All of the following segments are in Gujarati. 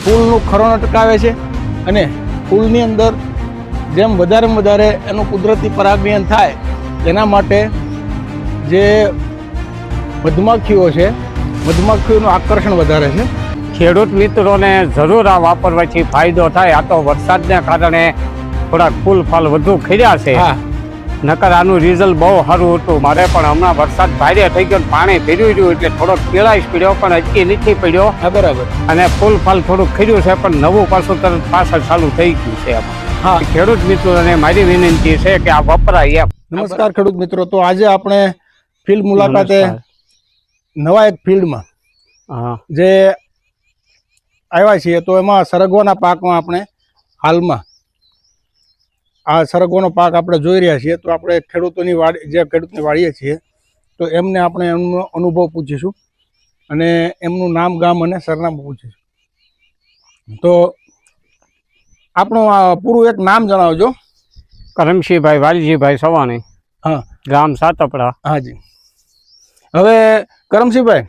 ફૂલનું ખરણ અટકાવે છે અને ફૂલની અંદર જેમ વધારેમાં વધારે એનું કુદરતી પરાગયન થાય એના માટે જે મધમાખીઓ છે મધમાખીઓનું આકર્ષણ વધારે છે. ખેડૂત મિત્રોને જરૂર આ વાપરવાથી ફાયદો થાય. આ તો વરસાદને કારણે થોડાક ફૂલ ફળ વધુ ખીર્યા છે. હા, નકર આનું રિઝલ્ટ બહુ સારું હતું. મારે પણ હમણાં વરસાદ ભારે થઈ ગયો, પાણી ભર્યું રહ્યું એટલે થોડોક પીળાશ પડ્યો, પણ હજી નથી પડ્યો. હા, બરાબર. અને ફૂલ ફળ થોડુંક ખીર્યું છે, પણ નવું પાછું તરત પાછળ ચાલુ થઈ ગયું છે. હા, ખેડૂત મિત્રોને મારી વિનંતી છે કે આ વપરાય એમ. નમસ્કાર ખેડૂત મિત્રો. તો આજે આપણે ફિલ્ડ મુલાકાતે નવા એક ફિલ્ડમાં હા જે આવ્યા છીએ, તો એમાં સરગવાના પાકમાં આપણે હાલમાં આ સરગવાનો પાક આપણે જોઈ રહ્યા છીએ. તો આપણે ખેડૂતોની વાડી જે ખેડૂતની વાડીએ છીએ, તો એમને આપણે એમનો અનુભવ પૂછીશું અને એમનું નામ, ગામ અને સરનામું પૂછીશું. તો આપણું આ પૂરું એક નામ જણાવજો. કરમશીભાઈ વાલજીભાઈ સવાણી, હા, ગામ સાતપડા. હાજી. હવે કરમશીભાઈ,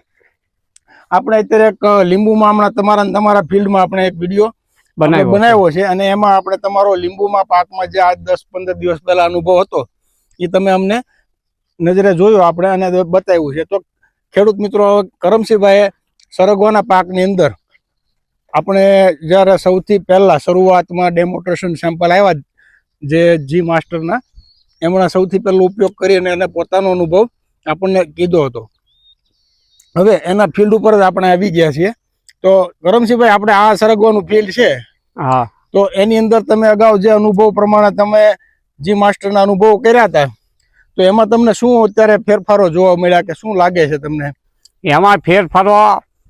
આપણે અત્યારે એક લીંબુમાં હમણાં તમારા ફિલ્ડમાં આપણે એક વિડીયો બનાવ્યો છે અને એમાં આપણે તમારો લીંબુમાં પાકમાં જે આજ 10-15 દિવસ પહેલા અનુભવ હતો એ તમે અમને નજરે જોયો આપણે અને બતાવ્યું છે. તો ખેડૂત મિત્રો, કરમશીભાઈએ સરગવાના પાકની અંદર આપણે જ્યારે સૌથી પહેલા શરૂઆતમાં ડેમોન્સ્ટ્રેશન સેમ્પલ આવ્યા જે જી માસ્ટરના, એમણે સૌથી પહેલો ઉપયોગ કરીને એને પોતાનો અનુભવ આપણને કીધો હતો. હવે એના ફિલ્ડ ઉપર જ આપણે આવી ગયા છીએ. તો કરમશીભાઈ, આપણે આ સરગવાનું ફિલ્ડ છે, હા, તો એની અંદર તમે અગાઉ જે અનુભવ પ્રમાણે તમે જી માસ્ટરના અનુભવ કર્યા હતા, તો એમાં તમને શું અત્યારે ફેરફારો જોવા મળ્યા કે શું લાગે છે તમને? એમાં ફેરફારો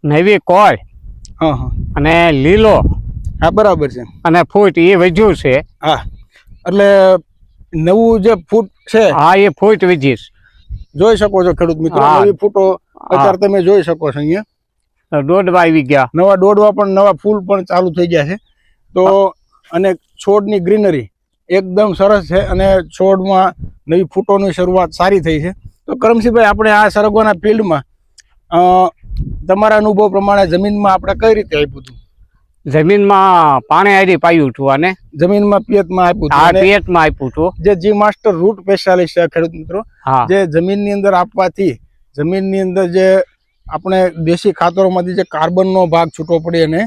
નવી કોય, હા હા, અને લીલો, હા, બરાબર છે, અને ફૂટ એ વધ્યું છે. હા, એટલે નવું જે ફૂટ છે, હા, એ ફૂટ વધીશ જોઈ શકો છો ખેડૂત મિત્રો. નવી ફૂટો અત્યારે તમે જોઈ શકો છો. અહીંયા દોડવા આવી ગયા, નવા દોડવા પણ, નવા ફૂલ પણ ચાલુ થઈ ગયા છે. તો અને છોડની ગ્રીનરી એકદમ સરસ છે અને છોડમાં નવી ફૂટોની શરૂઆત સારી થઈ છે. તો કરમશીભાઈ, આપણે આ સરગવાના ફિલ્ડમાં તમારા અનુભવ પ્રમાણે જમીનમાં આપણે કઈ રીતે આપ્યું હતું? જમીનમાં પાણી આરી પાયું હતું અને જમીનમાં પિયતમાં આપ્યું આ હતું. પિયતમાં આપ્યું હતું. જે જી માસ્ટર રૂટ સ્પેશિયાલિસ્ટ છે ખેડૂત મિત્રો, હા, જે જમીનની અંદર આપવાથી જમીનની અંદર જે આપણે દેશી ખાતરોમાંથી જે કાર્બનનો ભાગ છૂટો પડી અને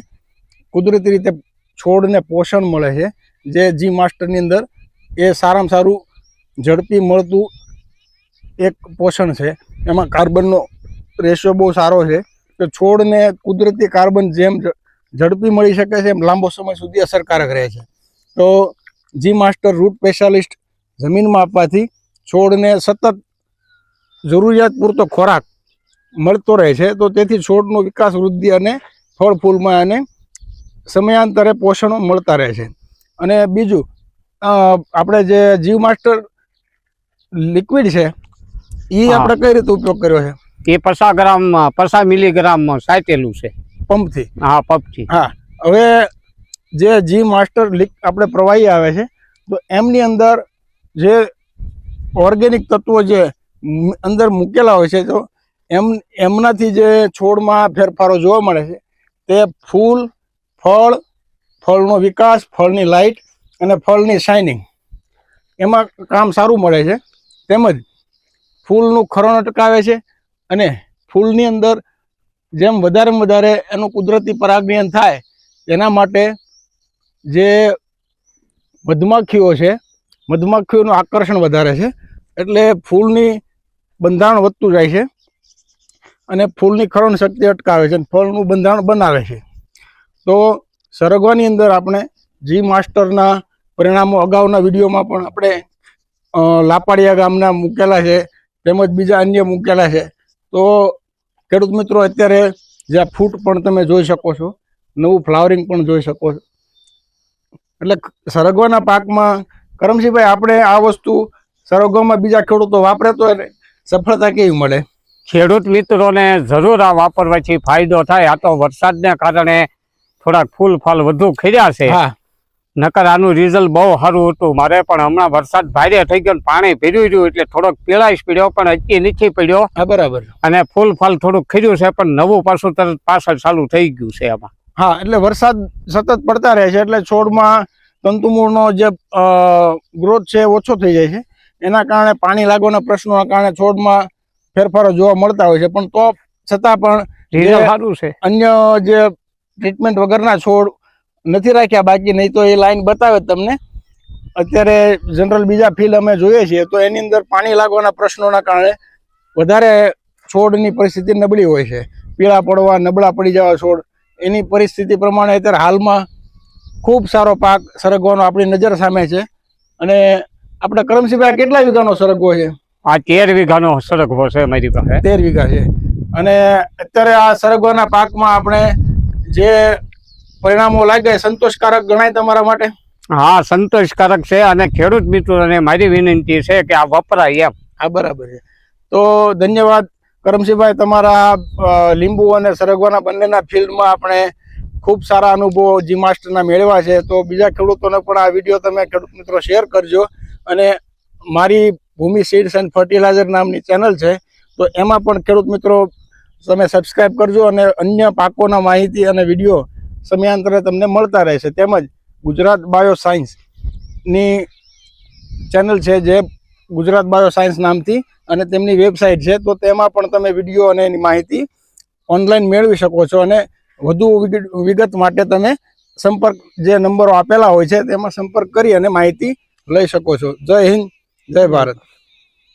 કુદરતી રીતે છોડને પોષણ મળે છે, જે જી માસ્ટરની અંદર એ સારામાં સારું ઝડપી મળતું એક પોષણ છે. એમાં કાર્બનનો રેશિયો બહુ સારો છે કે છોડને કુદરતી કાર્બન જેમ ઝડપી મળી શકે છે એમ લાંબો સમય સુધી અસરકારક રહે છે. તો જી માસ્ટર રૂટ સ્પેશિયાલિસ્ટ જમીનમાં આપવાથી છોડને સતત જરૂરિયાત પૂરતો ખોરાક મળતો રહે છે. તો તેથી છોડનો વિકાસ, વૃદ્ધિ અને ફળ ફૂલમાં અને સમયાંતરે પોષણો મળતા રહે છે. અને બીજું, આપણે જે જીવ માસ્ટર લિક્વિડ છે એ આપણે કઈ રીતે ઉપયોગ કર્યો છે? એ 50 મિલીગ્રામ સાચેલું છે પંપથી. હા, પંપથી. હા, હવે જે જી માસ્ટર આપણે પ્રવાહી આવે છે, તો એમની અંદર જે ઓર્ગેનિક તત્વો જે અંદર મૂકેલા હોય છે, તો એમનાથી જે છોડમાં ફેરફારો જોવા મળે છે, તે ફૂલ, ફળ, ફળનો વિકાસ, ફળની લાઇટ અને ફળની શાઇનિંગ એમાં કામ સારું મળે છે. તેમજ ફૂલનું ખરણ અટકાવે છે અને ફૂલની અંદર જેમ વધારેમાં વધારે એનું કુદરતી પરાગયન થાય એના માટે જે મધમાખીઓ છે, મધમાખીઓનું આકર્ષણ વધારે છે. એટલે ફૂલની બંધારણ વધતું જાય છે અને ફૂલની ખરણ શક્તિ અટકાવે છે અને ફળનું બંધારણ બનાવે છે. તો સરગવાની અંદર આપણે જી માસ્ટરના પરિણામો અગાઉના વિડીયોમાં પણ આપણે લાપાડિયા ગામના મૂકેલા છે, તેમજ બીજા અન્ય મૂકેલા છે. તો ખેડૂત મિત્રો, અત્યારે જે આ ફૂટ પણ તમે જોઈ શકો છો, નવું ફ્લાવરિંગ પણ જોઈ શકો છો. એટલે સરગવાના પાકમાં કરમશીભાઈ, આપણે આ વસ્તુ સરગવામાં બીજા ખેડૂતો વાપરે તો એને સફળતા કેવી મળે? ખેડૂત મિત્રોને જરૂર આ વાપરવાથી ફાયદો થાય. આ તો વરસાદને કારણે થોડાક ફૂલ ફળ વધુ ખીર્યા છે. હા, નકર આનું રિઝલ્ટ બહુ સારું હતું. મારે પણ હમણાં વરસાદ ભારે થઈ ગયો, પાણી ભર્યું રહ્યું એટલે થોડોક પીળાશ પડ્યો, પણ હજી નથી પડ્યો. હા, બરાબર. અને ફૂલ ફળ થોડુંક ખીર્યું છે, પણ નવું પાછું તરત પાછળ ચાલુ થઈ ગયું છે. એમાં હા, એટલે વરસાદ સતત પડતા રહે છે એટલે છોડમાં તંતુમૂળનો જે ગ્રોથ છે એ ઓછો થઈ જાય છે. એના કારણે પાણી લાગવાના પ્રશ્નોના કારણે છોડમાં ફેરફારો જોવા મળતા હોય છે. પણ તો છતાં પણ રિઝલ્ટ સારું છે. અન્ય જે ટ્રીટમેન્ટ વગરના છોડ નથી રાખ્યા બાકી, નહીં તો એ લાઈન બતાવે તમને. અત્યારે જનરલ બીજા ફિલ્ડ અમે જોઈએ છીએ તો એની અંદર પાણી લાગવાના પ્રશ્નોના કારણે વધારે છોડની પરિસ્થિતિ નબળી હોય છે. પીળા પડવા, નબળા પડી જવા છોડ, એની પરિસ્થિતિ પ્રમાણે અત્યારે હાલમાં ખૂબ સારો પાક સરગવાનો આપણી નજર સામે છે. અને આપણે કરમસિંહભાઈ કેટલા વીઘાનો સરગવો છે? આ 13 વીઘાનો સરગવો છે મારી પાસે. 13 વીઘા છે. અને અત્યારે આ સરગવાના પાકમાં આપણે જે પરિણામો લાગ્યા સંતોષકારક ગણાય તમારા માટે? હા, સંતોષકારક છે. અને ખેડૂત મિત્રોને મારી વિનંતી છે કે આ વપરાય એમ. હા, બરાબર છે. તો ધન્યવાદ કરમસિંહભાઈ, તમારા લીંબુ અને સરગવાના બંનેના ફિલ્ડમાં આપણે ખૂબ સારા અનુભવો જી માસ્ટરના મેળવ્યા છે. તો બીજા ખેડૂતોને પણ આ વિડીયો તમે ખેડૂત મિત્રો શેર કરજો. અને મારી ભૂમિ સીડ્સ એન્ડ ફર્ટિલાઇઝર નામની ચેનલ છે તો એમાં પણ ખેડૂત મિત્રો તમે સબસ્ક્રાઈબ કરજો. અને અન્ય પાકોના માહિતી અને વિડીયો સમયાંતરે તમને મળતા રહેશે. તેમજ ગુજરાત બાયો સાયન્સની ચેનલ છે જે ગુજરાત બાયો સાયન્સ નામથી, અને તેમની વેબસાઇટ છે તો તેમાં પણ તમે વિડીયો અને એની માહિતી ઓનલાઈન મેળવી શકો છો. અને વધુ વિગત માટે તમે સંપર્ક જે નંબરો આપેલા હોય છે તેમાં સંપર્ક કરી અને માહિતી લઈ શકો છો. જય હિન્દ, જય ભારત.